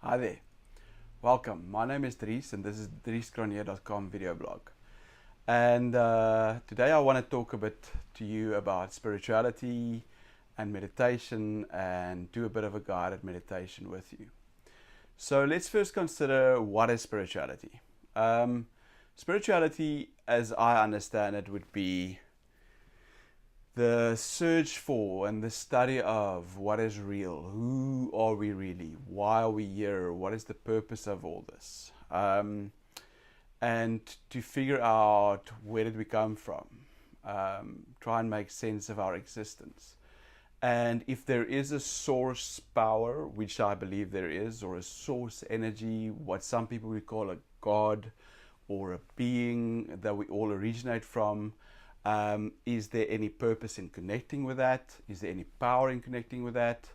Hi there, welcome. My name is Dries and this is driescronier.com video blog. And today I want to talk a bit to you about spirituality and meditation and do a bit of a guided meditation with you. So let's first consider what is spirituality. Spirituality, as I understand it, would be the search for and the study of what is real. Who are we really? Why are we here? What is the purpose of all this? And to figure out where did we come from. Try and make sense of our existence. And if there is a source power, which I believe there is, or a source energy, what some people would call a god or a being that we all originate from, is there any purpose in connecting with that? Is there any power in connecting with that?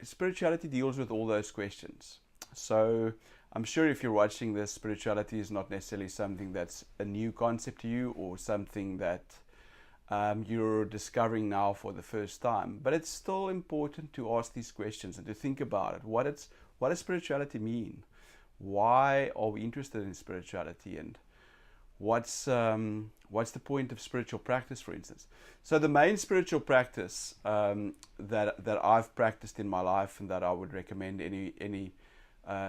Spirituality deals with all those questions. So I'm sure if you're watching this, spirituality is not necessarily something that's a new concept to you or something that you're discovering now for the first time. But it's still important to ask these questions and to think about it. What does spirituality mean? Why are we interested in spirituality? And what's the point of spiritual practice, for instance? So the main spiritual practice that I've practiced in my life and that I would recommend any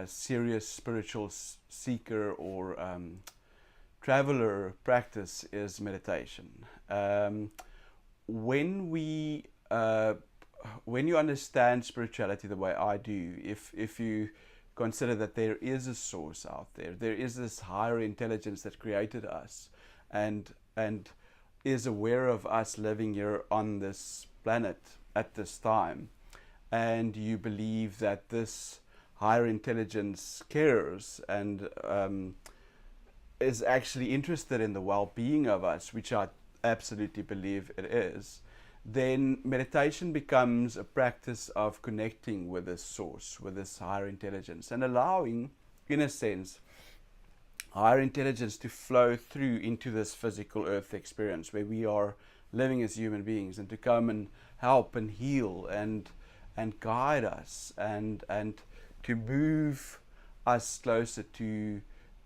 serious spiritual seeker or traveler practice is meditation. When you understand spirituality the way I do, if you consider that there is a source out there, there is this higher intelligence that created us and is aware of us living here on this planet at this time, and you believe that this higher intelligence cares and is actually interested in the well-being of us, which I absolutely believe it is, then meditation becomes a practice of connecting with this source, with this higher intelligence, and allowing, in a sense, higher intelligence to flow through into this physical earth experience where we are living as human beings, and to come and help and heal and guide us and to move us closer to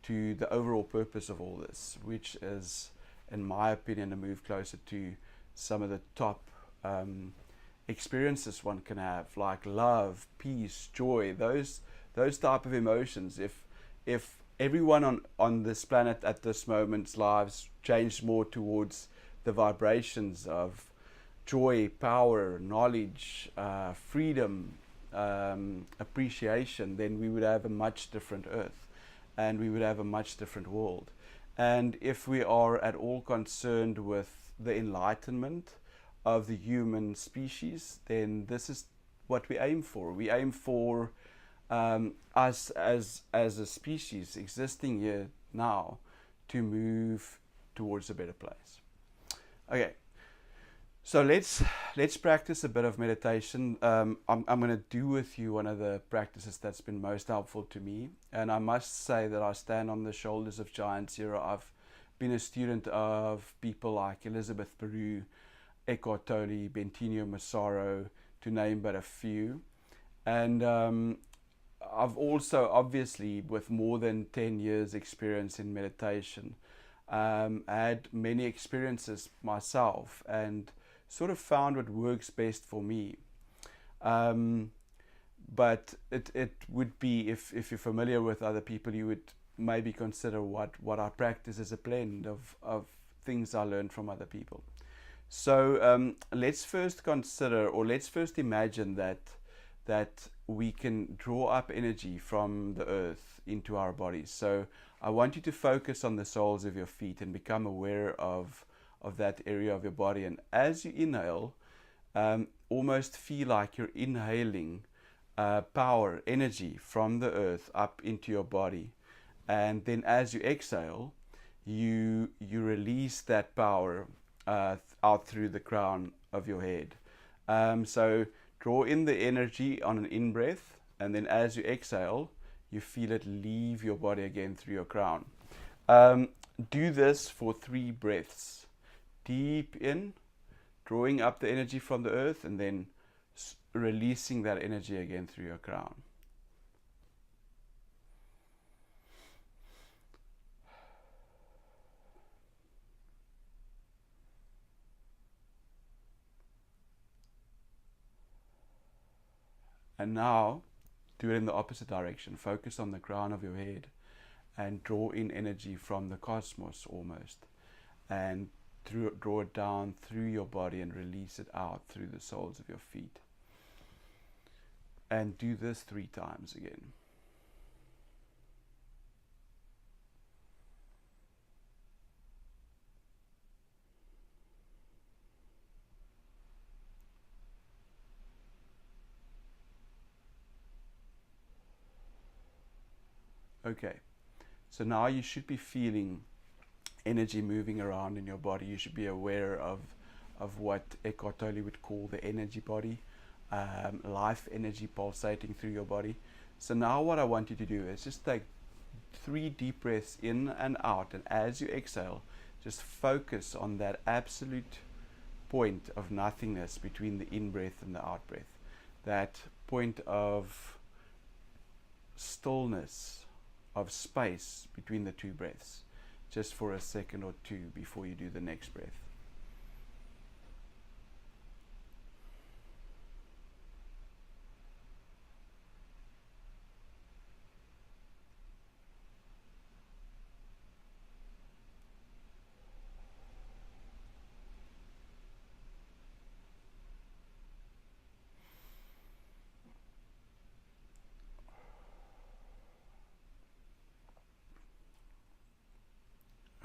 the overall purpose of all this, which is, in my opinion, to move closer to some of the top experiences one can have, like love, peace, joy, those type of emotions. If everyone on this planet at this moment's lives changed more towards the vibrations of joy, power, knowledge, freedom, appreciation, then we would have a much different earth and we would have a much different world. And if we are at all concerned with the enlightenment of the human species, then this is what we aim for. We aim for us as a species existing here now to move towards a better place. Okay, so let's practice a bit of meditation. I'm going to do with you one of the practices that's been most helpful to me, and I must say that I stand on the shoulders of giants here. I've been a student of people like Elizabeth Peru, Eckhart Tolle, Bentinho Massaro, to name but a few. And I've also, obviously, with more than 10 years experience in meditation, had many experiences myself and sort of found what works best for me. But it would be, if you're familiar with other people, you would maybe consider what I practice as a blend of things I learned from other people. So let's first consider, or let's first imagine that we can draw up energy from the earth into our bodies. So I want you to focus on the soles of your feet and become aware of that area of your body. And as you inhale, almost feel like you're inhaling power, energy from the earth up into your body. And then as you exhale, you release that power out through the crown of your head. So draw in the energy on an in-breath, and then as you exhale, you feel it leave your body again through your crown. Do this for 3 breaths. Deep in, drawing up the energy from the earth, and then releasing that energy again through your crown. And now do it in the opposite direction. Focus on the crown of your head and draw in energy from the cosmos almost. And draw it down through your body and release it out through the soles of your feet. And do this 3 times again. Okay, so now you should be feeling energy moving around in your body. You should be aware of what Eckhart Tolle would call the energy body, life energy pulsating through your body. So now what I want you to do is just take 3 deep breaths in and out, and as you exhale, just focus on that absolute point of nothingness between the in-breath and the out-breath. That point of stillness, of space between the 2 breaths, just for a second or 2 before you do the next breath.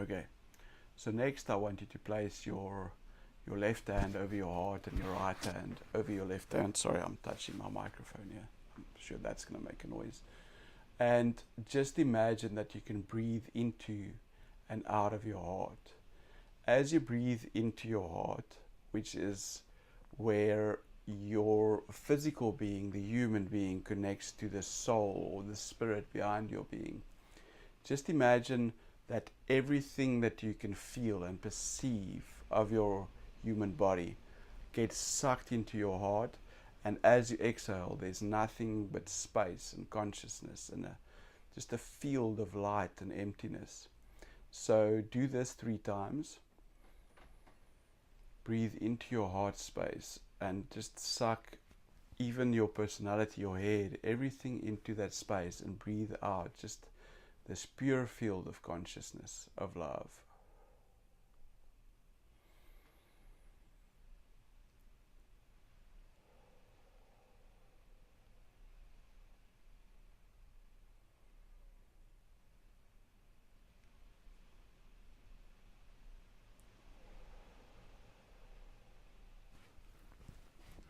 Okay, so next I want you to place your left hand over your heart and your right hand over your left hand. Sorry, I'm touching my microphone here. I'm sure that's going to make a noise. And just imagine that you can breathe into and out of your heart. As you breathe into your heart, which is where your physical being, the human being, connects to the soul or the spirit behind your being, just imagine that everything that you can feel and perceive of your human body gets sucked into your heart, and as you exhale, there's nothing but space and consciousness and just a field of light and emptiness. So do this 3 times. Breathe into your heart space and just suck even your personality, your head, everything into that space, and breathe out just this pure field of consciousness, of love.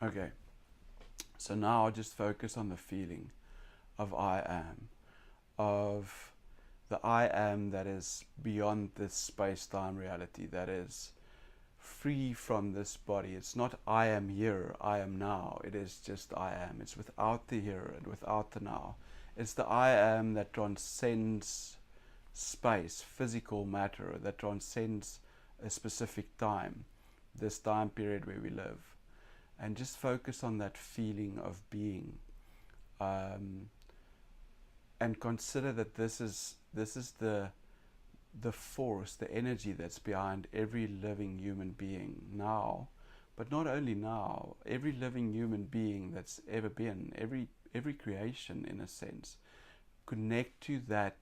Okay, so now just focus on the feeling of I am, of the I am that is beyond this space-time reality, that is free from this body. It's not I am here, I am now. It is just I am. It's without the here and without the now. It's the I am that transcends space, physical matter, that transcends a specific time, this time period where we live. And just focus on that feeling of being. And consider that this is the force, the energy that's behind every living human being now, but not only now, every living human being that's ever been, every creation in a sense. Connect to that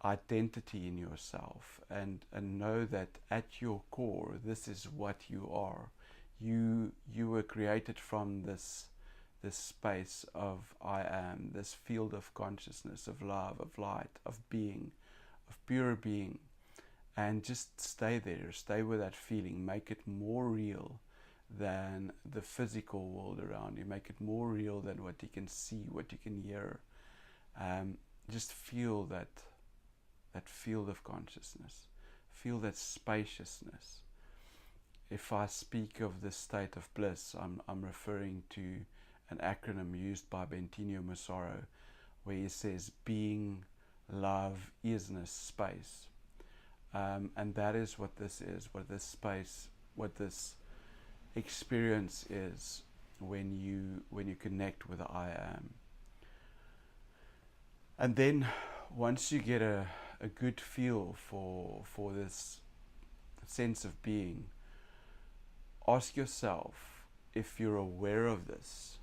identity in yourself and know that at your core, this is what you are. You were created from this space of I am, this field of consciousness, of love, of light, of being, of pure being. And just stay there, stay with that feeling, make it more real than the physical world around you, make it more real than what you can see, what you can hear. Just feel that field of consciousness, feel that spaciousness. If I speak of this state of bliss, I'm referring to an acronym used by Bentinho Massaro, where he says being, love, isness, space. And that is what this is, what this space, what this experience is when you connect with the I am. And then once you get a good feel for this sense of being, ask yourself if you're aware of this.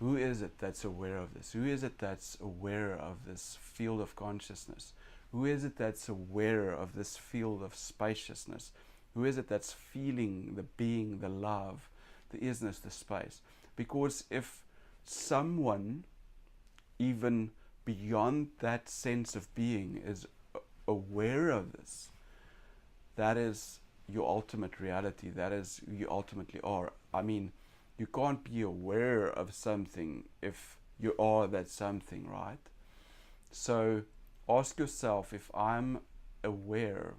Who is it that's aware of this? Who is it that's aware of this field of consciousness? Who is it that's aware of this field of spaciousness? Who is it that's feeling the being, the love, the isness, the space? Because if someone, even beyond that sense of being, is aware of this, that is your ultimate reality. That is who you ultimately are. I mean, you can't be aware of something if you are that something, right? So ask yourself, if I'm aware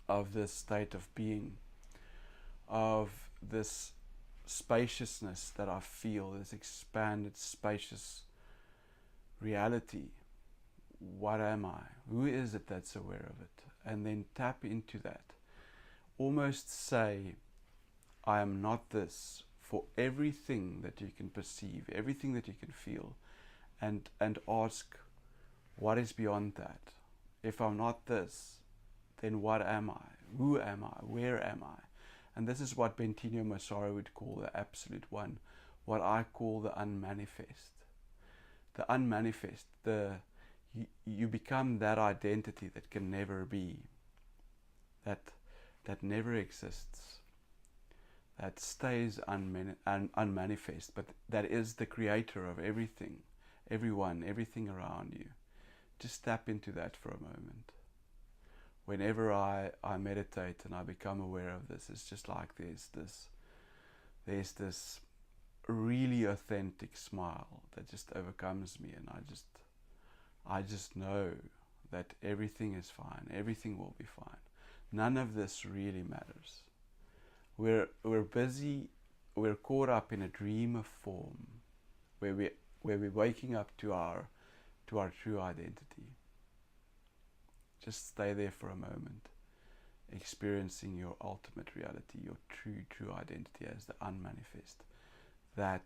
of this state of being, of this spaciousness that I feel, this expanded, spacious reality, what am I? Who is it that's aware of it? And then tap into that. Almost say, I am not this, for everything that you can perceive, everything that you can feel, and ask, what is beyond that? If I'm not this, then what am I? Who am I? Where am I? And this is what Bentinho Massaro would call the absolute one, what I call the unmanifest. The unmanifest, you become that identity that can never be, that never exists, that stays unmanifest, but that is the creator of everything, everyone, everything around you. Just tap into that for a moment. Whenever I meditate and I become aware of this, it's just like there's this really authentic smile that just overcomes me, and I just know that everything is fine, everything will be fine. None of this really matters. We're busy, we're caught up in a dream of form, where we're waking up to our true identity. Just stay there for a moment, experiencing your ultimate reality, your true identity as the unmanifest, that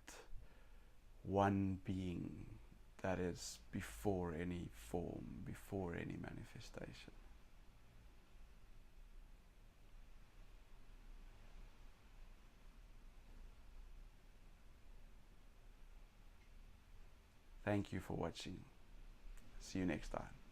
one being that is before any form, before any manifestation. Thank you for watching. See you next time.